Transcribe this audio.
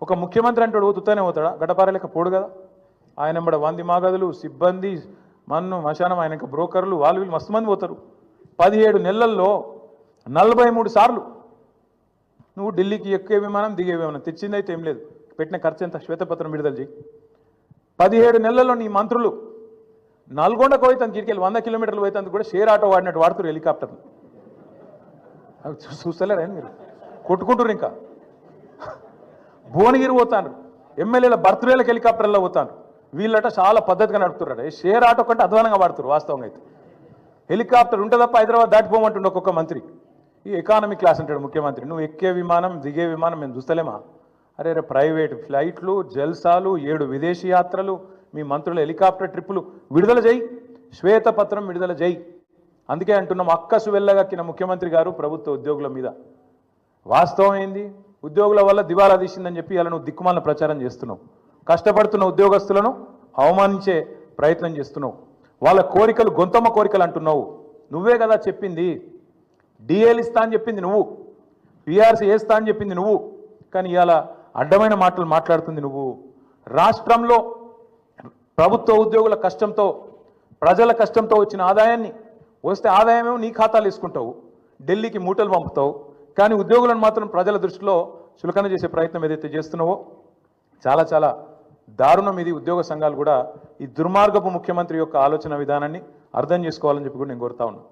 ఒక ముఖ్యమంత్రి అంటాడు తుత్తనే పోతాడా గడ్డపార లెక్క పోడు కదా. ఆయన ఎంబడ వంది మాగదులు సిబ్బంది మన్ను మశానం ఆయన ఇంకా బ్రోకర్లు వాళ్ళు వీళ్ళు మస్తు మంది పోతారు. 17 నెలల్లో 43 సార్లు నువ్వు ఢిల్లీకి ఎక్కే విమానం దిగే విమానం తెచ్చిందైతే ఏం లేదు. పెట్టిన ఖర్చు ఎంత శ్వేతపత్రం విడుదల చేయి. 17 నెలల్లో నీ మంత్రులు నల్గొండకు పోయితే గిరికెళ్ళి 100 కిలోమీటర్లు పోయితే కూడా షేర్ ఆటో వాడినట్టు వాడుతారు హెలికాప్టర్లు. చూస్తలేరా మీరు కొట్టుకుంటారు. ఇంకా భువనగిరి పోతాను ఎమ్మెల్యేల బర్త్డేలకు హెలికాప్టర్లో పోతాను. వీళ్ళట చాలా పద్ధతిగా నడుపుతున్నారట. షేర్ ఆటో కంటే అధ్వానంగా వాడుతారు వాస్తవంగా అయితే. హెలికాప్టర్ ఉంటే తప్ప హైదరాబాద్ దాటిపోమంటుండే ఒక్కొక్క మంత్రి. ఈ ఎకానమీ క్లాస్ అంటాడు ముఖ్యమంత్రి. నువ్వు ఎక్కే విమానం దిగే విమానం మేము చూస్తలేమా? అరే ప్రైవేట్ ఫ్లైట్లు జల్సాలు 7 విదేశీ యాత్రలు మీ మంత్రుల హెలికాప్టర్ ట్రిప్పులు విడుదల చేయి. శ్వేతపత్రం విడుదల చేయి. అందుకే అంటున్నాం అక్కసు వెళ్ళగక్కిన ముఖ్యమంత్రి గారు ప్రభుత్వ ఉద్యోగుల మీద. వాస్తవం ఏంది? ఉద్యోగుల వల్ల దివాలా తీసిందని చెప్పి ఇలా నువ్వు దిక్కుమాలను ప్రచారం చేస్తున్నావు. కష్టపడుతున్న ఉద్యోగస్తులను అవమానించే ప్రయత్నం చేస్తున్నావు. వాళ్ళ కోరికలు గొంతమ్మ కోరికలు అంటున్నావు. నువ్వే కదా చెప్పింది. డిఏలు ఇస్తా అని చెప్పింది నువ్వు, పిఆర్సీ వేస్తా అని చెప్పింది నువ్వు. కానీ ఇవాళ అడ్డమైన మాటలు మాట్లాడుతుంది నువ్వు. రాష్ట్రంలో ప్రభుత్వ ఉద్యోగుల కష్టంతో ప్రజల కష్టంతో వచ్చిన ఆదాయాన్ని వస్తే ఆదాయమేమో నీ ఖాతాలు వేసుకుంటావు, ఢిల్లీకి మూటలు పంపుతావు. కానీ ఉద్యోగులను మాత్రం ప్రజల దృష్టిలో చులకన చేసే ప్రయత్నం ఏదైతే చేస్తున్నావో చాలా చాలా దారుణం. ఇది ఉద్యోగ సంఘాలు కూడా ఈ దుర్మార్గపు ముఖ్యమంత్రి యొక్క ఆలోచన విధానాన్ని అర్థం చేసుకోవాలని చెప్పి కూడా నేను కోరుతా ఉన్నా.